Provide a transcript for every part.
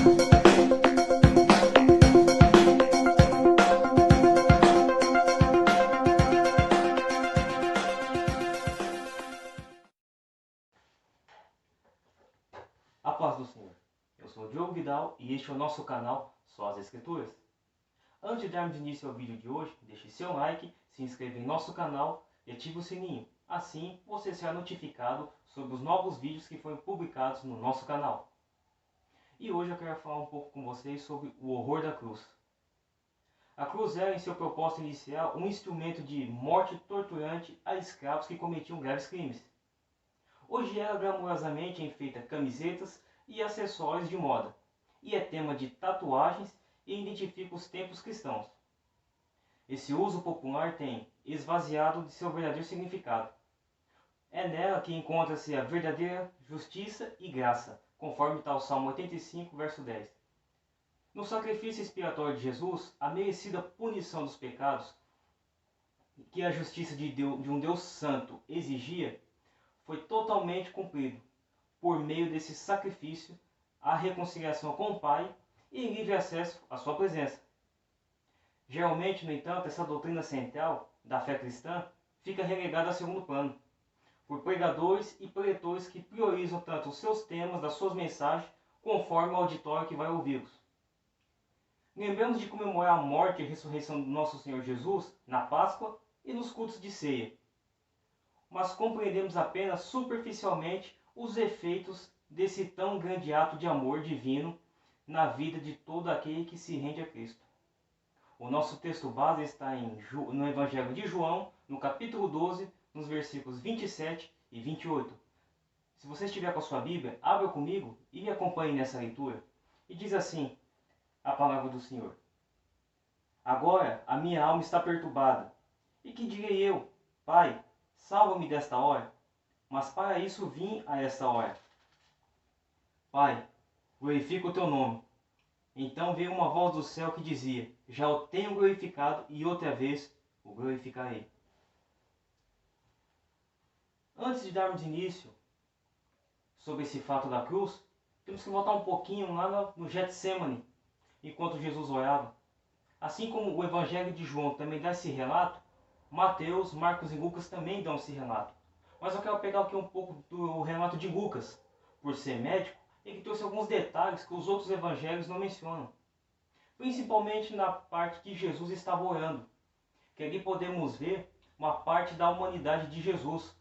A paz do Senhor. Eu sou o Diogo Vidal e este é o nosso canal Só as Escrituras. Antes de darmos início ao vídeo de hoje, deixe seu like, se inscreva em nosso canal e ative o sininho. Assim você será notificado sobre os novos vídeos que forem publicados no nosso canal. E hoje eu quero falar um pouco com vocês sobre o horror da cruz. A cruz era, em seu propósito inicial, um instrumento de morte torturante a escravos que cometiam graves crimes. Hoje ela glamourosamente enfeita camisetas e acessórios de moda, e é tema de tatuagens e identifica os tempos cristãos. Esse uso popular tem esvaziado de seu verdadeiro significado. É nela que encontra-se a verdadeira justiça e graça, conforme está o Salmo 85, verso 10. No sacrifício expiatório de Jesus, a merecida punição dos pecados que a justiça de um Deus santo exigia, foi totalmente cumprido, por meio desse sacrifício, a reconciliação com o Pai e livre acesso à sua presença. Geralmente, no entanto, essa doutrina central da fé cristã fica relegada a segundo plano, por pregadores e preletores que priorizam tanto os seus temas das suas mensagens conforme o auditório que vai ouvi-los. Lembramos de comemorar a morte e a ressurreição do nosso Senhor Jesus na Páscoa e nos cultos de ceia, mas compreendemos apenas superficialmente os efeitos desse tão grande ato de amor divino na vida de todo aquele que se rende a Cristo. O nosso texto base está no Evangelho de João, no capítulo 12, nos versículos 27 e 28. Se você estiver com a sua Bíblia, abra comigo e me acompanhe nessa leitura. E diz assim a palavra do Senhor: Agora a minha alma está perturbada. E que direi eu? Pai, salva-me desta hora. Mas para isso vim a esta hora. Pai, glorifica o teu nome. Então veio uma voz do céu que dizia: Já o tenho glorificado e outra vez o glorificarei. Antes de darmos início sobre esse fato da cruz, temos que voltar um pouquinho lá no Getsemane, enquanto Jesus orava. Assim como o Evangelho de João também dá esse relato, Mateus, Marcos e Lucas também dão esse relato. Mas eu quero pegar aqui um pouco do relato de Lucas, por ser médico, e que trouxe alguns detalhes que os outros evangelhos não mencionam. Principalmente na parte que Jesus estava orando, que ali podemos ver uma parte da humanidade de Jesus.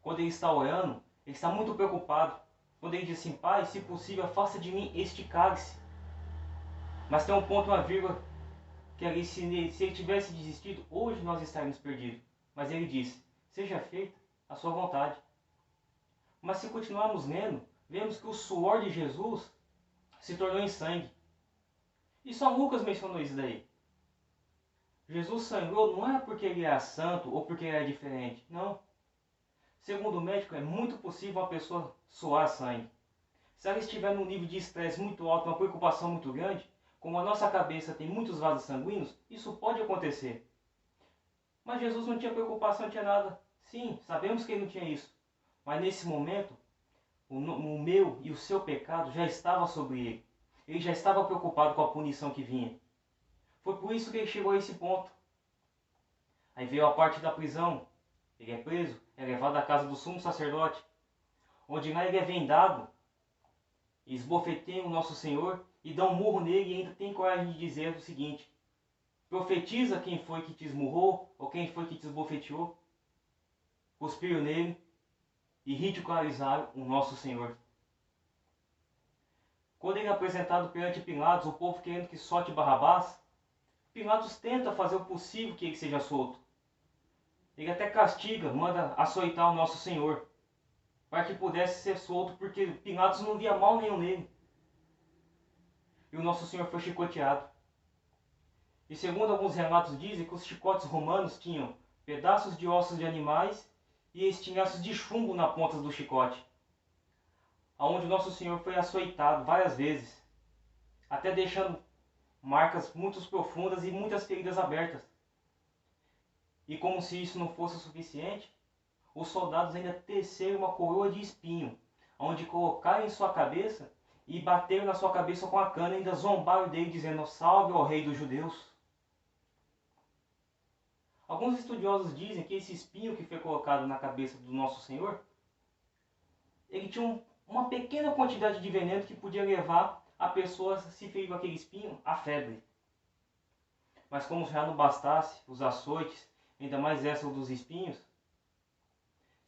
Quando ele está orando, ele está muito preocupado. Quando ele diz assim: Pai, se possível, afasta de mim este cálice. Mas tem um ponto, uma vírgula, que ali, se ele tivesse desistido, hoje nós estaríamos perdidos. Mas ele disse: seja feita a sua vontade. Mas se continuarmos lendo, vemos que o suor de Jesus se tornou em sangue. E só Lucas mencionou isso daí. Jesus sangrou não é porque ele era santo ou porque ele era diferente. Não. Segundo o médico, é muito possível uma pessoa suar sangue. Se ela estiver num nível de estresse muito alto, uma preocupação muito grande, como a nossa cabeça tem muitos vasos sanguíneos, isso pode acontecer. Mas Jesus não tinha preocupação, não tinha nada. Sim, sabemos que ele não tinha isso. Mas nesse momento, o meu e o seu pecado já estava sobre ele. Ele já estava preocupado com a punição que vinha. Foi por isso que ele chegou a esse ponto. Aí veio a parte da prisão. Ele é preso, é levado à casa do sumo sacerdote, onde lá ele é vendado, esbofeteiam o nosso Senhor e dão um murro nele e ainda tem coragem de dizer o seguinte: profetiza quem foi que te esmurrou ou quem foi que te esbofeteou. Cuspiram nele e ridicularizaram o nosso Senhor. Quando ele é apresentado perante Pilatos, o povo querendo que solte Barrabás, Pilatos tenta fazer o possível que ele seja solto. Ele até castiga, manda açoitar o nosso Senhor, para que pudesse ser solto, porque Pilatos não via mal nenhum nele. E o nosso Senhor foi chicoteado. E segundo alguns relatos dizem que os chicotes romanos tinham pedaços de ossos de animais e estilhaços de chumbo na ponta do chicote, aonde o nosso Senhor foi açoitado várias vezes, até deixando marcas muito profundas e muitas feridas abertas. E como se isso não fosse o suficiente, os soldados ainda teceram uma coroa de espinho, onde colocaram em sua cabeça e bateram na sua cabeça com a cana e ainda zombaram dele, dizendo: salve, ó rei dos judeus. Alguns estudiosos dizem que esse espinho que foi colocado na cabeça do nosso Senhor, ele tinha uma pequena quantidade de veneno que podia levar a pessoa, se ferir com aquele espinho, à febre. Mas como já não bastasse os açoites, ainda mais essa dos espinhos,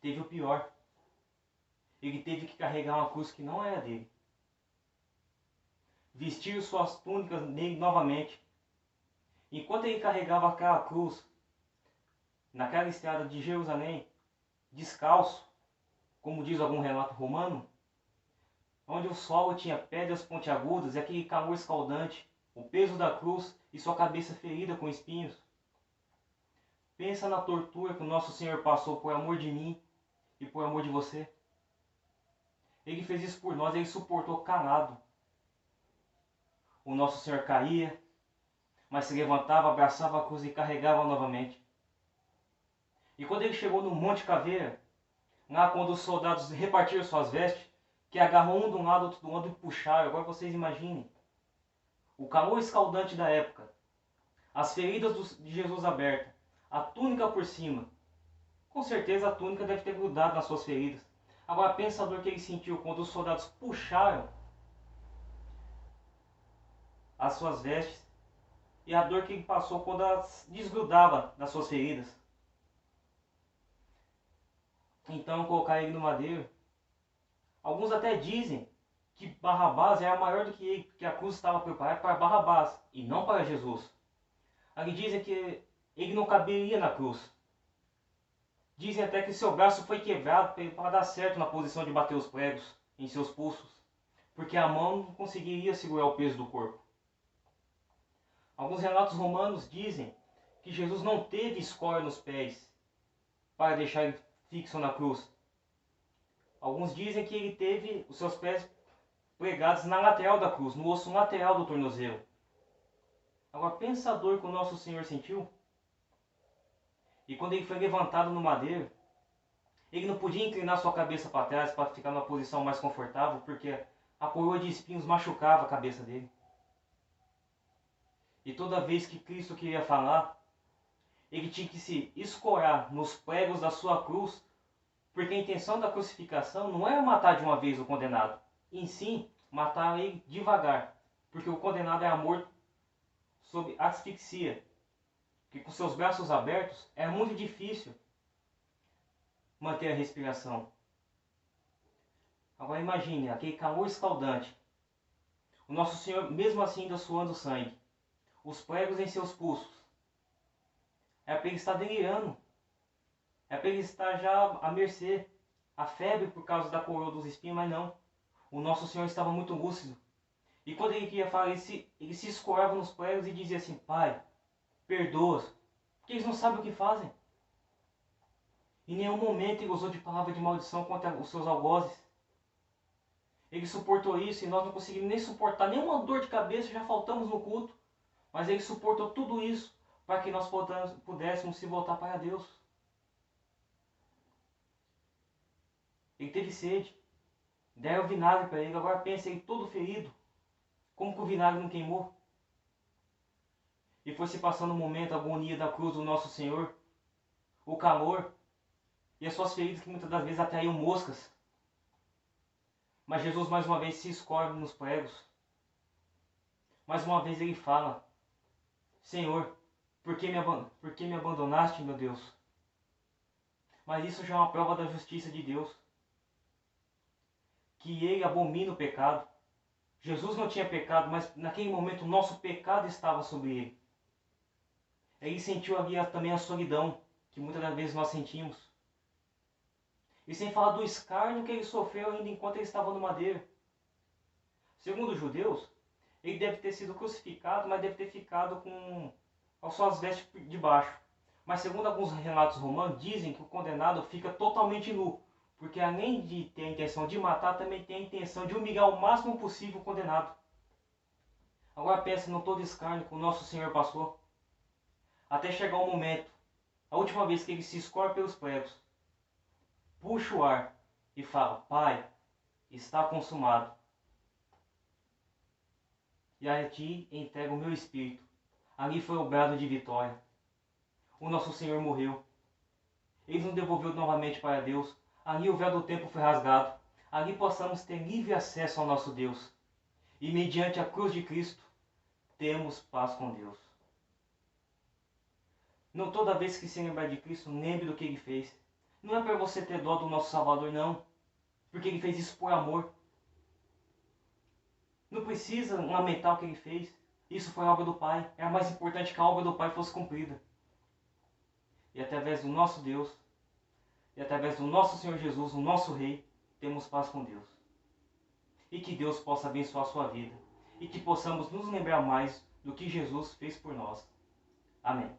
teve o pior. Ele teve que carregar uma cruz que não era dele. Vestir suas túnicas nele novamente. Enquanto ele carregava aquela cruz, naquela estrada de Jerusalém, descalço, como diz algum relato romano, onde o solo tinha pedras pontiagudas e aquele calor escaldante, o peso da cruz e sua cabeça ferida com espinhos. Pensa na tortura que o nosso Senhor passou por amor de mim e por amor de você. Ele fez isso por nós, ele suportou calado. O nosso Senhor caía, mas se levantava, abraçava a cruz e carregava novamente. E quando ele chegou no Monte Caveira, lá quando os soldados repartiram suas vestes, que agarrou um de um lado, outro do outro e puxaram, agora vocês imaginem. O calor escaldante da época, as feridas de Jesus abertas, a túnica por cima. Com certeza a túnica deve ter grudado nas suas feridas. Agora pensa a dor que ele sentiu quando os soldados puxaram as suas vestes e a dor que ele passou quando elas desgrudavam das suas feridas. Então colocar ele no madeiro. Alguns até dizem que Barrabás era maior do que ele, porque a cruz estava preparada para Barrabás e não para Jesus. Ali dizem que ele não caberia na cruz. Dizem até que seu braço foi quebrado para dar certo na posição de bater os pregos em seus pulsos, porque a mão não conseguiria segurar o peso do corpo. Alguns relatos romanos dizem que Jesus não teve escória nos pés para deixar ele fixo na cruz. Alguns dizem que ele teve os seus pés pregados na lateral da cruz, no osso lateral do tornozelo. Agora pensa a dor que o nosso Senhor sentiu. E quando ele foi levantado no madeiro, ele não podia inclinar sua cabeça para trás para ficar numa posição mais confortável, porque a coroa de espinhos machucava a cabeça dele. E toda vez que Cristo queria falar, ele tinha que se escorar nos pregos da sua cruz, porque a intenção da crucificação não era matar de uma vez o condenado, em sim matar ele devagar, porque o condenado era morto sob asfixia, que com seus braços abertos era muito difícil manter a respiração. Agora imagine aquele calor escaldante, o nosso Senhor mesmo assim ainda suando sangue, os pregos em seus pulsos. É para ele estar delirando, é para ele estar já à mercê, a febre por causa da coroa dos espinhos, mas não. O nosso Senhor estava muito lúcido. E quando ele queria falar, ele se escorava nos pregos e dizia assim: Pai, perdoa-os, porque eles não sabem o que fazem. Em nenhum momento ele usou de palavra de maldição contra os seus algozes. Ele suportou isso e nós não conseguimos nem suportar nenhuma dor de cabeça, já faltamos no culto. Mas ele suportou tudo isso para que nós pudéssemos se voltar para Deus. Ele teve sede. Deram vinagre para ele. Agora pensa, ele todo ferido. Como que o vinagre não queimou? E foi se passando o momento, a agonia da cruz do nosso Senhor. O calor. E as suas feridas que muitas das vezes atraíam moscas. Mas Jesus mais uma vez se escorre nos pregos. Mais uma vez ele fala: Senhor, por que me abandonaste, meu Deus? Mas isso já é uma prova da justiça de Deus. Que ele abomina o pecado. Jesus não tinha pecado, mas naquele momento o nosso pecado estava sobre ele. Ele sentiu ali também a solidão, que muitas das vezes nós sentimos. E sem falar do escárnio que ele sofreu ainda enquanto ele estava no madeiro. Segundo os judeus, ele deve ter sido crucificado, mas deve ter ficado com as suas vestes de baixo. Mas segundo alguns relatos romanos, dizem que o condenado fica totalmente nu, porque além de ter a intenção de matar, também tem a intenção de humilhar o máximo possível o condenado. Agora pense no todo escárnio que o nosso Senhor passou, até chegar o momento, a última vez que ele se escorre pelos pregos, puxa o ar e fala: Pai, está consumado. e a ti entrego o meu espírito. Ali foi o brado de vitória. O nosso Senhor morreu. Ele nos devolveu novamente para Deus. Ali o véu do templo foi rasgado. Ali possamos ter livre acesso ao nosso Deus. E mediante a cruz de Cristo, temos paz com Deus. Não toda vez que se lembrar de Cristo, lembre do que Ele fez. Não é para você ter dó do nosso Salvador, não. Porque Ele fez isso por amor. Não precisa lamentar o que Ele fez. Isso foi a obra do Pai. Era mais importante que a obra do Pai fosse cumprida. E através do nosso Deus, e através do nosso Senhor Jesus, o nosso Rei, temos paz com Deus. E que Deus possa abençoar a sua vida. E que possamos nos lembrar mais do que Jesus fez por nós. Amém.